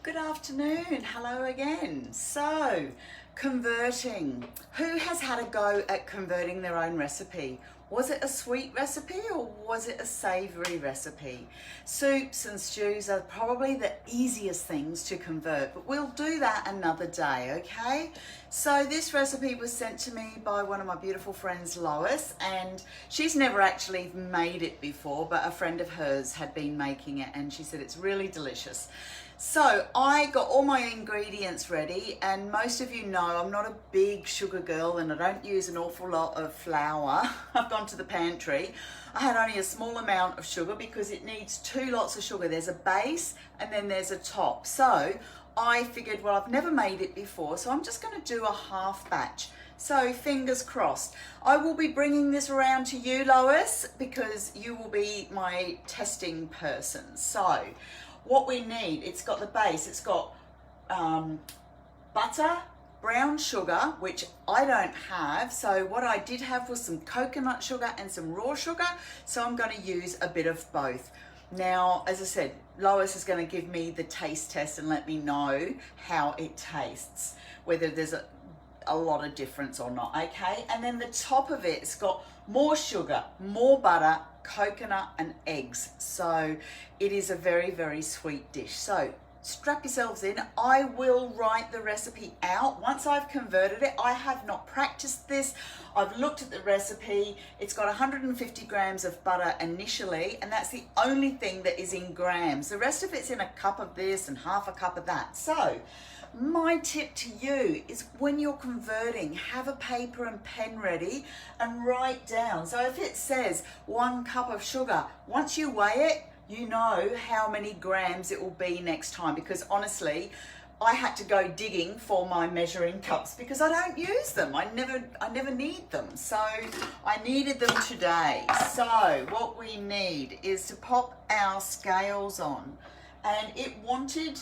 Good afternoon, hello again. So, converting. Who has had a go at converting their own recipe? Was it a sweet recipe or was it a savoury recipe? Soups and stews are probably the easiest things to convert, but we'll do that another day, okay? So this recipe was sent to me by one of my beautiful friends, Lois, and she's never actually made it before, but a friend of hers had been making it and she said it's really delicious. So I got all my ingredients ready, and most of you know I'm not a big sugar girl and I don't use an awful lot of flour. I've gone to the pantry. I had only a small amount of sugar because it needs 2 lots of sugar. There's a base and then there's a top. So I figured, well, I've never made it before, so I'm just going to do a half batch. So fingers crossed. I will be bringing this around to you, Lois, because you will be my testing person. So what we need, it's got the base, it's got butter, brown sugar, which I don't have. So what I did have was some coconut sugar and some raw sugar. So I'm going to use a bit of both. Now, as I said, Lois is going to give me the taste test and let me know how it tastes, whether there's a lot of difference or not, okay? And then the top of it's got more sugar, more butter, coconut and eggs. So it is a very, very sweet dish. So strap yourselves in. I will write the recipe out once I've converted it. I have not practiced this. I've looked at the recipe. It's got 150 grams of butter initially, and that's the only thing that is in grams. The rest of it's in a cup of this and half a cup of that. So my tip to you is when you're converting, have a paper and pen ready and write down. So if it says 1 cup of sugar, once you weigh it, you know how many grams it will be next time, because honestly, I had to go digging for my measuring cups because I don't use them. I never need them. So I needed them today. So what we need is to pop our scales on, and it wanted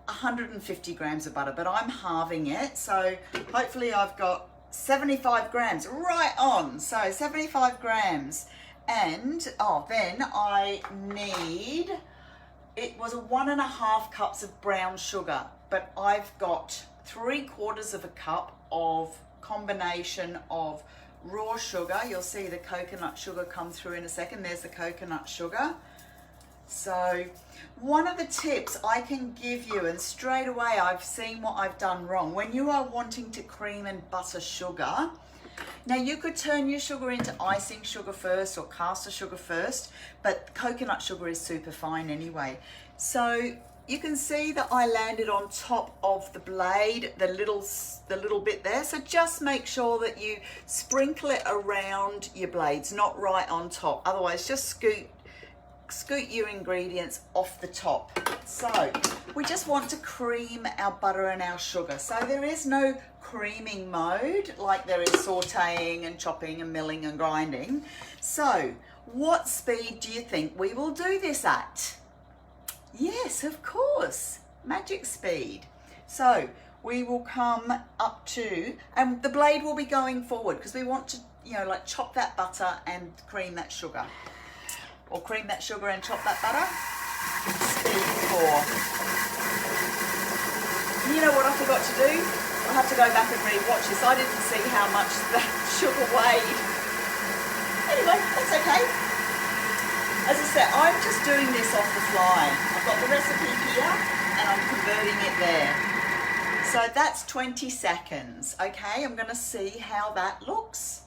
150 grams of butter, but I'm halving it. So hopefully I've got 75 grams right on. So 75 grams. And then I need, it was 1.5 cups of brown sugar, but I've got 3/4 of a cup of combination of raw sugar. You'll see the coconut sugar come through in a second. There's the coconut sugar. So one of the tips I can give you, and straight away I've seen what I've done wrong, when you are wanting to cream and butter sugar, now you could turn your sugar into icing sugar first or caster sugar first, but coconut sugar is super fine anyway. So you can see that I landed on top of the blade, the little bit there. So just make sure that you sprinkle it around your blades, not right on top. Otherwise, just scoot your ingredients off the top. So we just want to cream our butter and our sugar. So there is no creaming mode like there is sauteing and chopping and milling and grinding. So what speed do you think we will do this at? Yes, of course, magic speed. So we will come up to, and the blade will be going forward because we want to, like chop that butter and cream that sugar. Or cream that sugar and chop that butter. Speed 4. You know what I forgot to do? I'll have to go back and re-watch this. I didn't see how much that sugar weighed. Anyway, that's okay. As I said, I'm just doing this off the fly. I've got the recipe here and I'm converting it there. So that's 20 seconds, okay? I'm gonna see how that looks.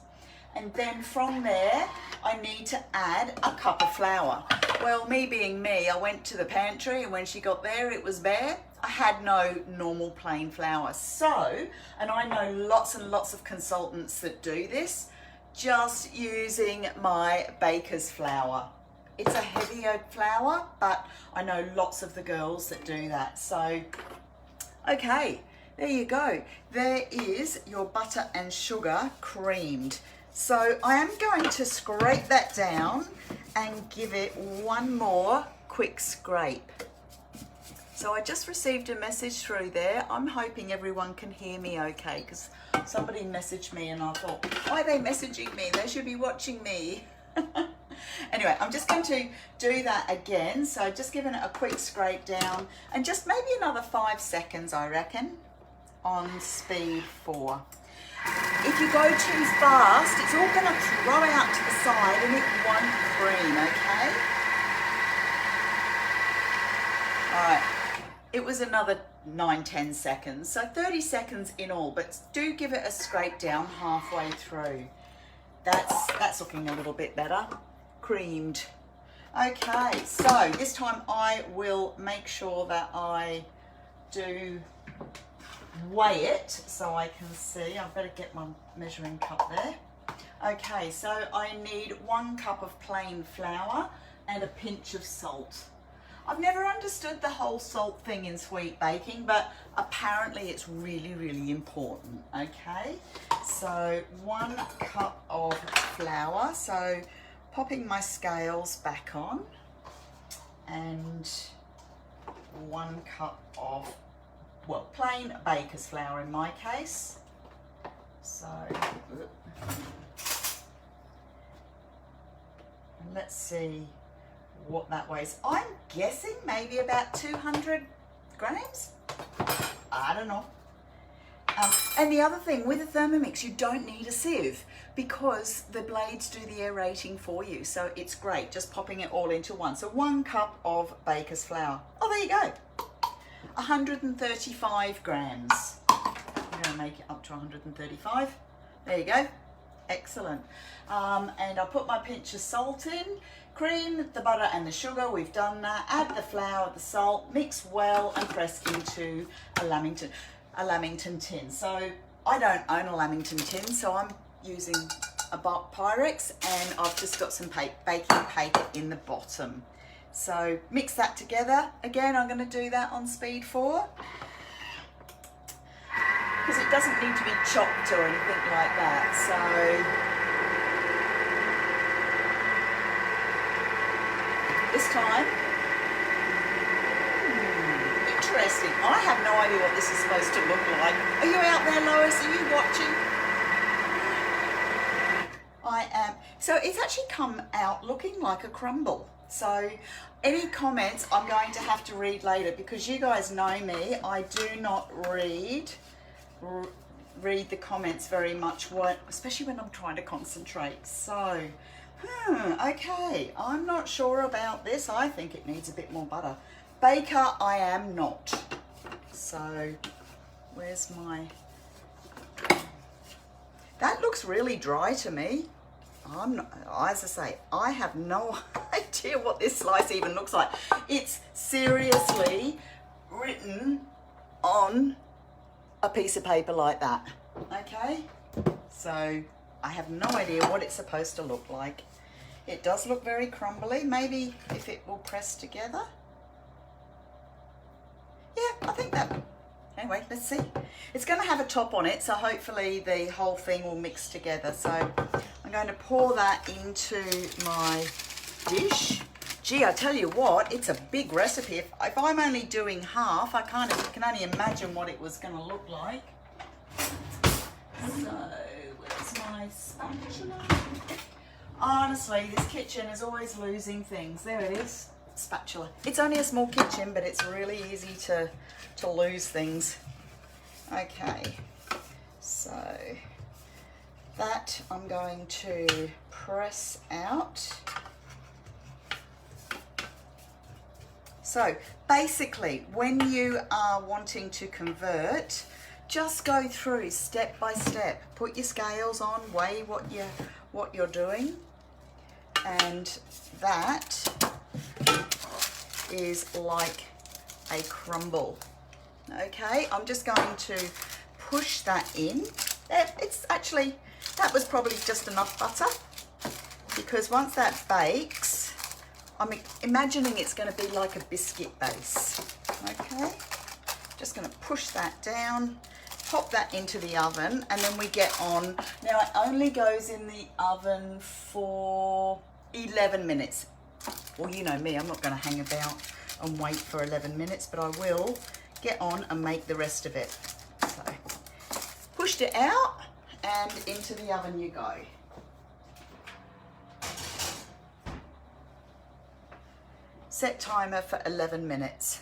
And then from there, I need to add a cup of flour. Well, me being me, I went to the pantry, and when she got there, it was bare. I had no normal plain flour. So, and I know lots and lots of consultants that do this, just using my baker's flour. It's a heavier flour, but I know lots of the girls that do that. So, okay, there you go. There is your butter and sugar creamed. So I am going to scrape that down and give it one more quick scrape. So I just received a message through there. I'm hoping everyone can hear me okay, because somebody messaged me and I thought, why are they messaging me? They should be watching me. Anyway, I'm just going to do that again. So just giving it a quick scrape down and just maybe another 5 seconds, I reckon, on speed 4. If you go too fast, it's all going to throw out to the side and it won't cream, okay? All right, it was another 9-10 seconds, so 30 seconds in all, but do give it a scrape down halfway through. That's looking a little bit better, creamed. Okay, so this time I will make sure that I do weigh it so I can see. I better get my measuring cup there. Okay, so I need 1 cup of plain flour and a pinch of salt. I've never understood the whole salt thing in sweet baking, but apparently it's really, really important, okay? So 1 cup of flour, so popping my scales back on, and 1 cup of, well, plain baker's flour in my case. So, let's see what that weighs. I'm guessing maybe about 200 grams. I don't know. And the other thing with the Thermomix, you don't need a sieve because the blades do the aerating for you. So it's great just popping it all into one. So 1 cup of baker's flour. Oh, there you go. 135 grams. I'm going to make it up to 135. There you go. Excellent. And I'll put my pinch of salt in. Cream the butter and the sugar, we've done that. Add the flour, the salt, mix well and press into a Lamington tin. So I don't own a Lamington tin, so I'm using a Pyrex, and I've just got some baking paper in the bottom. So mix that together. Again, I'm going to do that on speed 4 because it doesn't need to be chopped or anything like that. So this time, interesting. I have no idea what this is supposed to look like. Are you out there, Lois? Are you watching? I am. So it's actually come out looking like a crumble. So any comments I'm going to have to read later because you guys know me. I do not read the comments very much, especially when I'm trying to concentrate. So okay, I'm not sure about this. I think it needs a bit more butter. Baker, I am not. So, where's my... That looks really dry to me. I'm not, as I say, I have no idea what this slice even looks like. It's seriously written on a piece of paper like that. Okay? So, I have no idea what it's supposed to look like. It does look very crumbly. Maybe if it will press together. Yeah, I think that. Anyway, let's see. It's going to have a top on it, so hopefully the whole thing will mix together. So I'm going to pour that into my dish. Gee, I tell you what, it's a big recipe. If I'm only doing half, I can only imagine what it was going to look like. So, where's my spatula? Honestly, this kitchen is always losing things. There it is, spatula. It's only a small kitchen, but it's really easy to lose things. Okay, so that I'm going to press out. So basically, when you are wanting to convert, just go through step by step. Put your scales on, weigh what you're doing, and that is like a crumble. Okay, I'm just going to push that in. It's actually, that was probably just enough butter, because once that bakes, I'm imagining it's going to be like a biscuit base. Okay, just going to push that down, pop that into the oven, and then we get on. Now it only goes in the oven for 11 minutes. Well, you know me, I'm not going to hang about and wait for 11 minutes, but I will get on and make the rest of it. So, pushed it out and into the oven you go. Set timer for 11 minutes.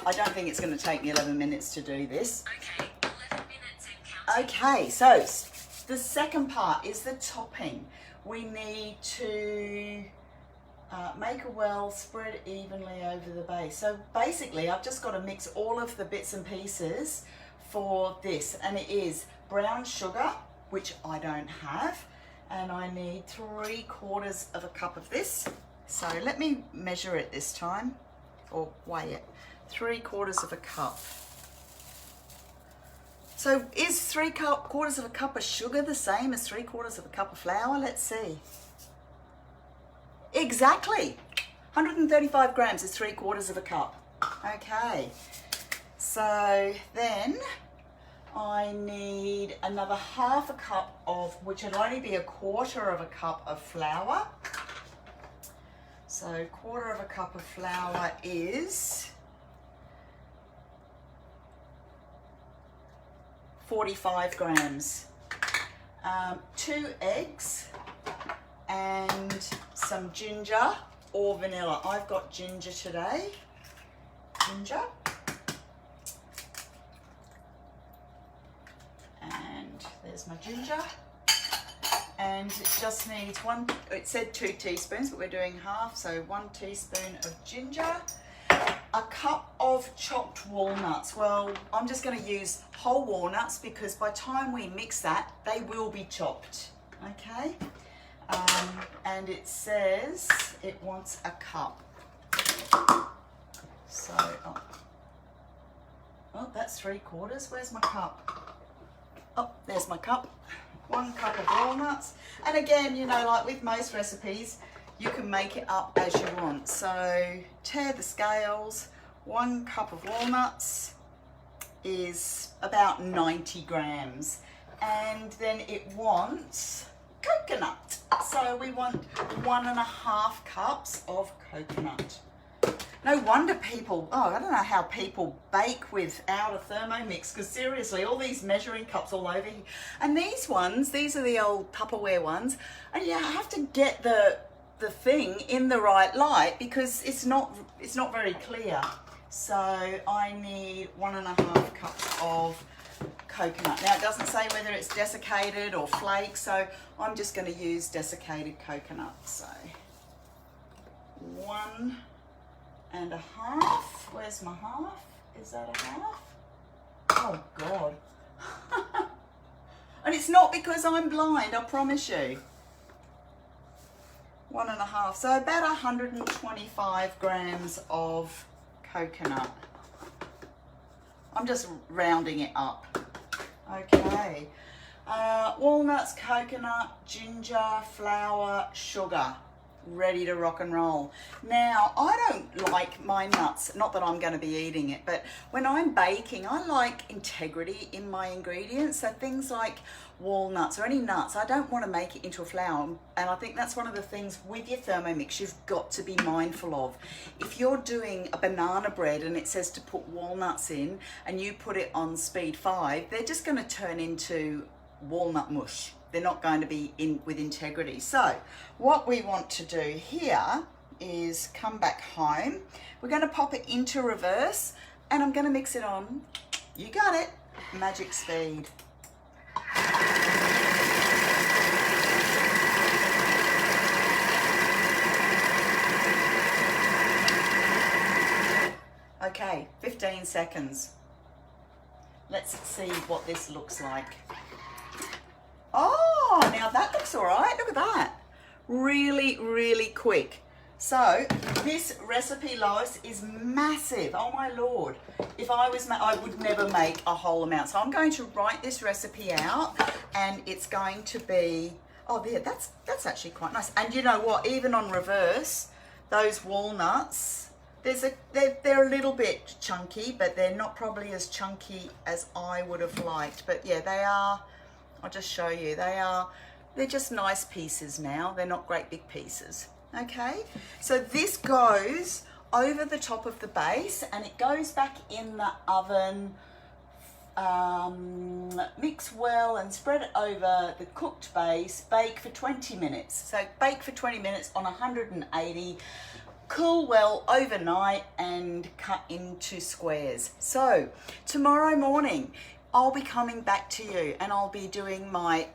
I don't think it's going to take me 11 minutes to do this. Okay, 11 minutes and counting. Okay, so the second part is the topping. We need to make a well, spread evenly over the base. So basically, I've just got to mix all of the bits and pieces for this, and it is brown sugar, which I don't have, and I need 3/4 of a cup of this. So let me measure it this time, or weigh it. 3/4 of a cup. So is 3/4 of a cup of sugar the same as 3/4 of a cup of flour? Let's see. Exactly. 135 grams is 3/4 of a cup. Okay. So then I need another 1/2 cup of, which would only be 1/4 of a cup of flour. So 1/4 of a cup of flour is 45 grams. 2 eggs and some ginger or vanilla. I've got ginger today. Ginger. And there's my ginger. And it just needs it said 2 teaspoons, but we're doing half, so 1 teaspoon of ginger. A cup of chopped walnuts. Well, I'm just going to use whole walnuts because by the time we mix that, they will be chopped. Okay? And it says it wants a cup. So, oh, that's 3/4. Where's my cup? Oh, there's my cup. 1 cup of walnuts. And again, you know, like with most recipes, you can make it up as you want. So tear the scales. 1 cup of walnuts is about 90 grams. And then it wants coconut. So we want 1.5 cups of coconut. No wonder people, I don't know how people bake without a Thermomix, because seriously, all these measuring cups all over here. And these are the old Tupperware ones, and you have to get the thing in the right light because it's not very clear. So I need 1.5 cups of coconut. Now it doesn't say whether it's desiccated or flakes, so I'm just going to use desiccated coconut. So 1.5. Where's my half? Is that a half? Oh God. And it's not because I'm blind, I promise you. 1.5. So about 125 grams of coconut. I'm just rounding it up. Okay. Walnuts, coconut, ginger, flour, sugar. Ready to rock and roll. Now, I don't like my nuts, not that I'm going to be eating it, but when I'm baking, I like integrity in my ingredients. So things like walnuts or any nuts, I don't want to make it into a flour. And I think that's one of the things with your Thermomix you've got to be mindful of. If you're doing a banana bread and it says to put walnuts in and you put it on speed 5, they're just going to turn into walnut mush. They're not going to be in with integrity. So what we want to do here is come back home. We're going to pop it into reverse and I'm going to mix it on. You got it. Magic speed. Okay, 15 seconds. Let's see what this looks like. Oh, now that looks all right. Look at that. Really, really quick. So this recipe, Lois, is massive. Oh my Lord. If I was, I would never make a whole amount. So I'm going to write this recipe out and it's going to be, oh there, that's actually quite nice. And you know what, even on reverse, those walnuts, they're a little bit chunky, but they're not probably as chunky as I would have liked. But yeah, they are. I'll just show you. They're just nice pieces now. They're not great big pieces. Okay, so this goes over the top of the base and it goes back in the oven. Mix well and spread it over the cooked base. Bake for 20 minutes. So bake for 20 minutes on 180. cool well overnight and cut into squares. So tomorrow morning I'll be coming back to you and I'll be doing my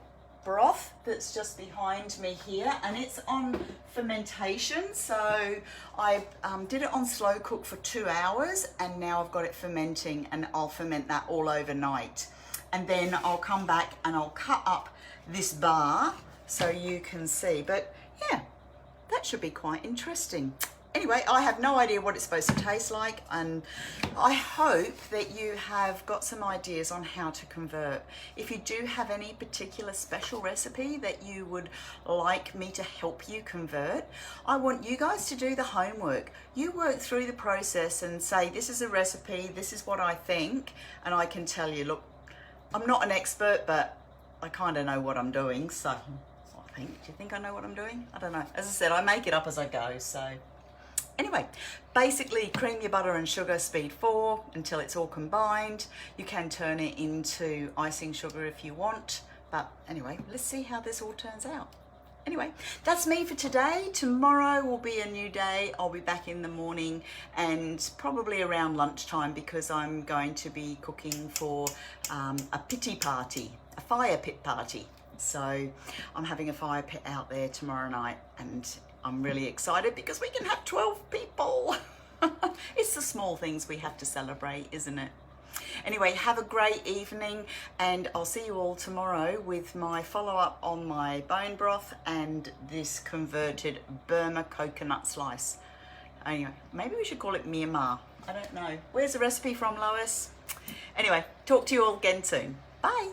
broth that's just behind me here, and it's on fermentation. So I did it on slow cook for 2 hours, and now I've got it fermenting, and I'll ferment that all overnight. And then I'll come back and I'll cut up this bar so you can see. But yeah, that should be quite interesting. Anyway, I have no idea what it's supposed to taste like, and I hope that you have got some ideas on how to convert. If you do have any particular special recipe that you would like me to help you convert, I want you guys to do the homework. You work through the process and say, this is a recipe, this is what I think, and I can tell you, look, I'm not an expert, but I kind of know what I'm doing, so I think, do you think I know what I'm doing? I don't know. As I said, I make it up as I go, so. Anyway, basically cream your butter and sugar speed 4 until it's all combined. You can turn it into icing sugar if you want. But anyway, let's see how this all turns out. Anyway, that's me for today. Tomorrow will be a new day. I'll be back in the morning and probably around lunchtime because I'm going to be cooking for a pitty party, a fire pit party. So I'm having a fire pit out there tomorrow night, and I'm really excited because we can have 12 people. It's the small things we have to celebrate, isn't it? Anyway, have a great evening, and I'll see you all tomorrow with my follow-up on my bone broth and this converted Burma coconut slice. Anyway, maybe we should call it Myanmar. I don't know. Where's the recipe from, Lois? Anyway, talk to you all again soon. Bye.